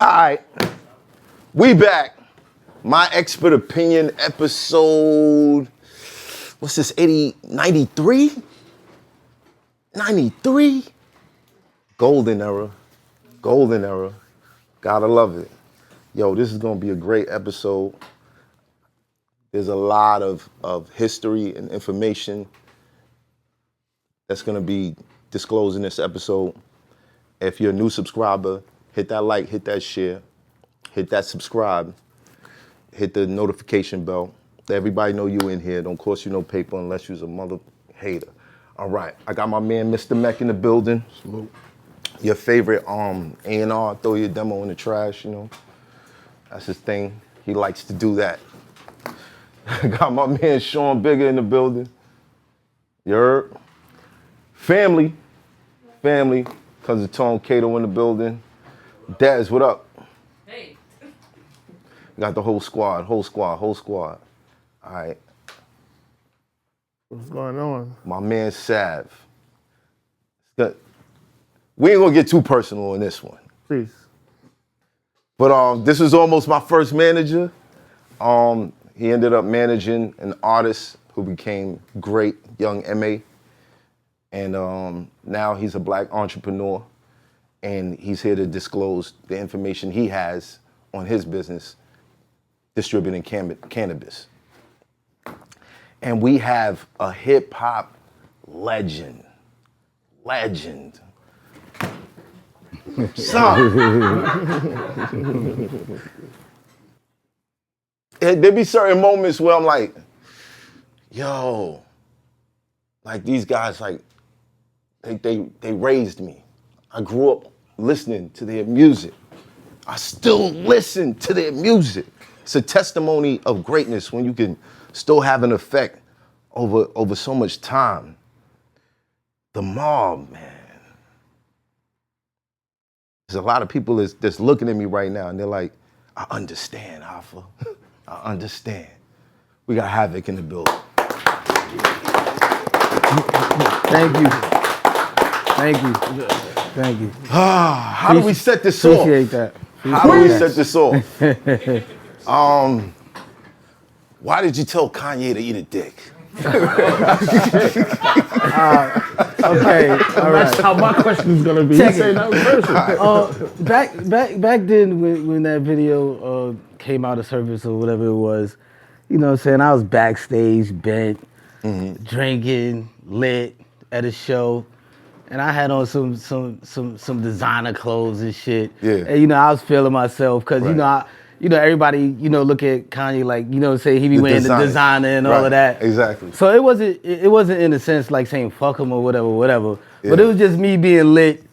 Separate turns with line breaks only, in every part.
All right, we back. My expert opinion episode, what's this, 93? 93? Golden era, gotta love it. Yo, this is gonna be a great episode. There's a lot of history and information that's gonna be disclosed in this episode. If you're a new subscriber, hit that like, hit that share, hit that subscribe, hit the notification bell. Let everybody know you in here. Don't cost you no paper unless you're a mother hater. All right, I got my man Mr. Mech in the building.
Salute.
Your favorite A&R, throw your demo in the trash, you know. That's his thing. He likes to do that. I got my man Sean Bigger in the building. You heard? Family, Cousin Tone Cato in the building. Daz, what up?
Hey.
Got the whole squad. All right.
What's going on?
My man Sav. We ain't gonna get too personal on this one.
Please.
But this was almost my first manager. He ended up managing an artist who became great, young M.A. And now he's a black entrepreneur. And he's here to disclose the information he has on his business distributing cannabis. And we have a hip hop legend. Son. There be certain moments where I'm like, yo, like these guys, like they raised me. I grew up listening to their music. I still listen to their music. It's a testimony of greatness when you can still have an effect over so much time. The Mob, man. There's a lot of people that's looking at me right now and they're like, I understand, Hoffa. I understand. We got Havoc in the building.
Thank you.
How do we set this off?
Appreciate that.
How do we set this off? Why did you tell Kanye to eat a dick?
Okay, all right.
That's how my question is gonna be.
Check
You say
it.
nothing personal.
Back then when that video came out of service or whatever it was, you know what I'm saying, I was backstage, bent, drinking, lit at a show, and I had on some designer clothes and shit.
Yeah.
And I was feeling myself because
Right.
everybody look at Kanye like say he be wearing the designer and all of that.
Exactly.
So it wasn't in a sense like saying fuck him or whatever.
Yeah.
But it was just me being lit,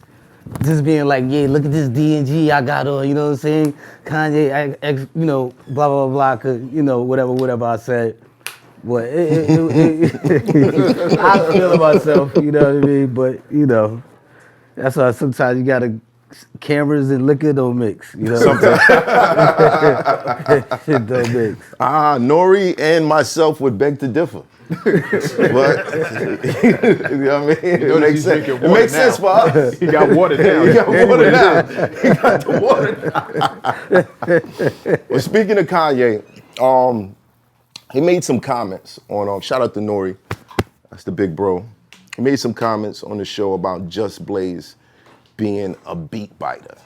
just being like, yeah, look at this D&G I got on, you know what I'm saying? Kanye, blah blah blah, whatever I said. But I feel myself, you know what I mean? But that's why sometimes you gotta. Cameras and liquor don't mix, Sometimes. Shit don't mix.
Nori and myself would beg to differ. But, you know what I mean? It makes sense. It makes sense for us.
He got water now.
He got water now. He got the water now. Well, speaking of Kanye, he made some comments on, shout out to Nori, that's the big bro. He made some comments on the show about Just Blaze being a beat biter.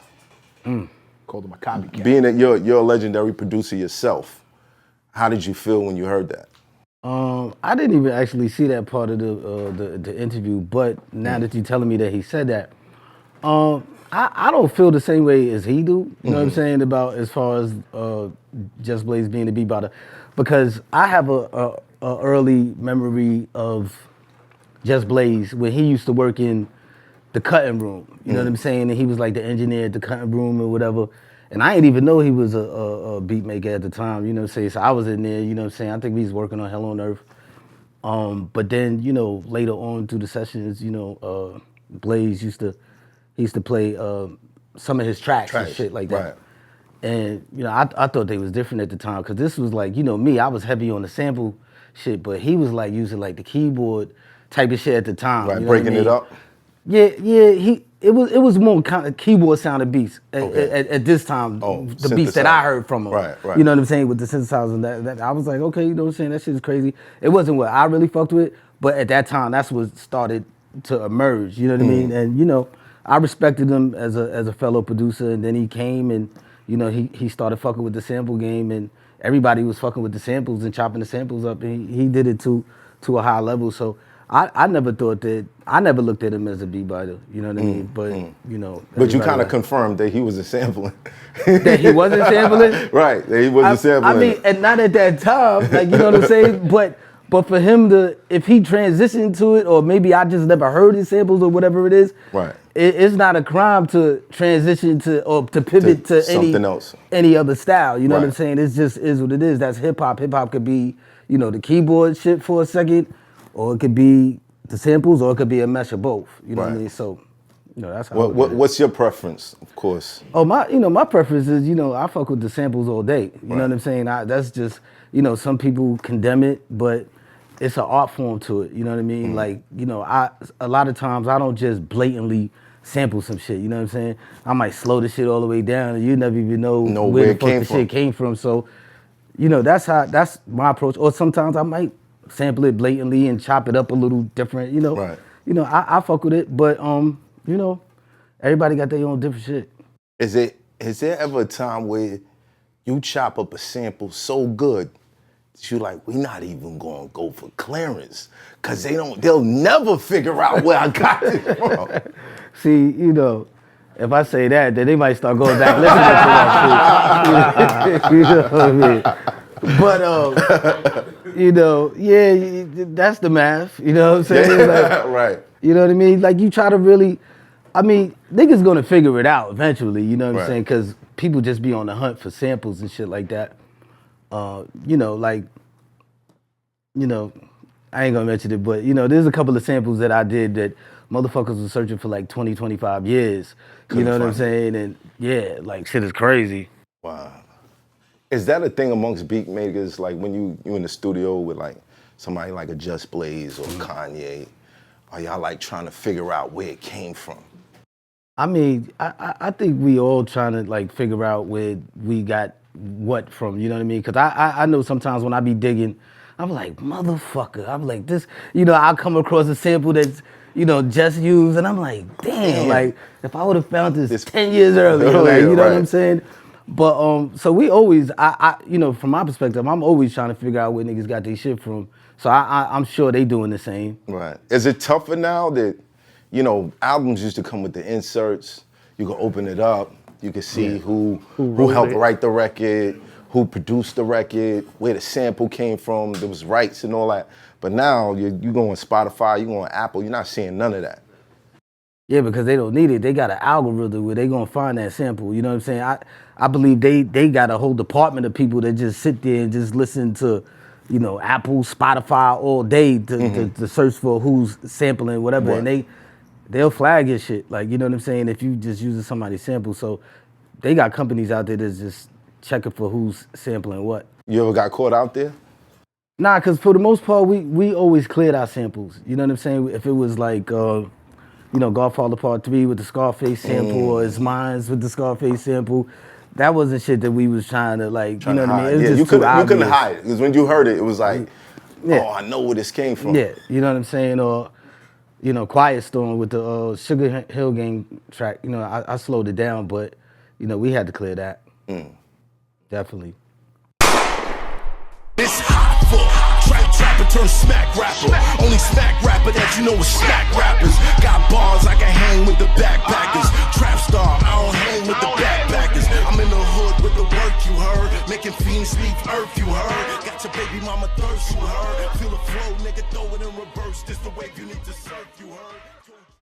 Called him a copycat.
Being that you're a legendary producer yourself, how did you feel when you heard that?
I didn't even actually see that part of the interview, but now that you're telling me that he said that, I don't feel the same way as he do. You know what I'm saying about as far as Just Blaze being a beat biter, because I have a early memory of Just Blaze when he used to work in the cutting room, you know what I'm saying? And he was like the engineer at the cutting room or whatever. And I didn't even know he was a beat maker at the time, you know what I'm saying? So I was in there, you know what I'm saying? I think he was working on Hell on Earth. But then, later on through the sessions, Blaze used to play some of his tracks and shit like that.
Right.
And, I thought they was different at the time because this was like, me, I was heavy on the sample shit, but he was like using like the keyboard type of shit at the time.
Right,
you know what I
breaking
mean?
it up.
Yeah. It was more kind of keyboard sounded beats at this time.
Oh,
the beats that I
synthesizer.
heard from him.
Right.
You know what I'm saying, with the synthesizer. And that I was like, okay, you know what I'm saying, that shit is crazy. It wasn't what I really fucked with, but at that time, that's what started to emerge. You know what I mean? And you know, I respected him as a fellow producer, and then he came and you know he started fucking with the sample game, and everybody was fucking with the samples and chopping the samples up, and he did it to a high level. So I never thought that, I never looked at him as a beat-writer, you know what I mean? But you know,
But you
everybody
kind of
like-
confirmed that he wasn't sampling.
that he wasn't sampling.
Right, that he wasn't sampling.
I mean, and not at that time, like, you know what I'm saying? But for him to, if he transitioned to it, or maybe I just never heard his samples or whatever it is,
Right.
It's not a crime to transition to, or to pivot to
something else.
any other style. You know what I'm
Right.
saying? It just is what it is. That's hip hop. Hip hop could be, you know, the keyboard shit for a second, or it could be the samples, or it could be a mesh of both. You know what I
Right.
mean? So, you know, that's how. I look at it.
What's your preference, of course?
Oh, my preference is, you know, I fuck with the samples all day. You know
Right.
what I'm saying? That's just, you know, some people condemn it, but it's an art form to it. You know what I mean? Like, you know, a lot of times I don't just blatantly sample some shit. You know what I'm saying? I might slow the shit all the way down, and you never even know where the
it
fuck
came
the
from.
shit came from. So, you know, that's my approach. Or sometimes I might sample it blatantly and chop it up a little different. You know,
Right.
You know, I fuck with it, but you know, everybody got their own different shit.
Is there ever a time where you chop up a sample so good that you like, we not even gonna go for clearance, cause they'll never figure out where I got it from.
See, you know, if I say that, then they might start going back listening to that shit. You know what I mean? But you know, yeah, that's the math. You know what I'm saying? Like,
Right.
you know what I mean? Like, you try to really, I mean, niggas gonna figure it out eventually. You know what I'm
Right.
saying? Because people just be on the hunt for samples and shit like that. You know, like, you know, I ain't gonna mention it, but you know, there's a couple of samples that I did that motherfuckers was searching for like 20, 25 years. You know what I'm
find it.
saying? And yeah, like, shit is crazy.
Wow. Is that a thing amongst beat makers? Like when you in the studio with like somebody like a Just Blaze or Kanye, are y'all like trying to figure out where it came from?
I mean, I think we all trying to like figure out where we got what from, you know what I mean? Cause I know sometimes when I be digging, I'm like, motherfucker, I'm like this, you know, I'll come across a sample that's, you know, just used, and I'm like, damn, like if I would have found this 10 years earlier, like, you know what I'm saying? But so we always, I you know, from my perspective, I'm always trying to figure out where niggas got their shit from. So I'm sure they doing the same.
Right. Is it tougher now that, you know, albums used to come with the inserts? You can open it up, you can see who helped write the record, who produced the record, where the sample came from, there was rights and all that. But now you go on Spotify, you go on Apple, you're not seeing none of that.
Yeah, because they don't need it. They got an algorithm where they gonna find that sample. You know what I'm saying? I believe they got a whole department of people that just sit there and just listen to, you know, Apple, Spotify all day to search for who's sampling whatever,
Right.
and they'll flag your shit. Like, you know what I'm saying? If you just using somebody's sample, so they got companies out there that's just checking for who's sampling what.
You ever got caught out there?
Nah, because for the most part, we always cleared our samples. You know what I'm saying? If it was like, you know, Godfather Part 3 with the Scarface sample, or It's Mines with the Scarface sample, that wasn't shit that we was trying to, like, you know what I mean? It was
Yeah,
just
you
too
couldn't
obvious.
hide it, because when you heard it, it was like,
Yeah.
oh, I know where this came from.
Yeah, you know what I'm saying? Or, you know, Quiet Storm with the Sugar Hill Gang track. You know, I slowed it down, but, you know, we had to clear that. Definitely.
It's hot for trapper turn smack rapper. Only smack rapper that you know is smack rappers. Got bars I can hang with the backpackers. Trap star, I don't hang with the backpackers. I'm in the hood with the work you heard. Making fiends leave earth you heard. Got your baby mama thirst you heard. Feel the flow, nigga, throw it in reverse. This the wave you need to surf you heard.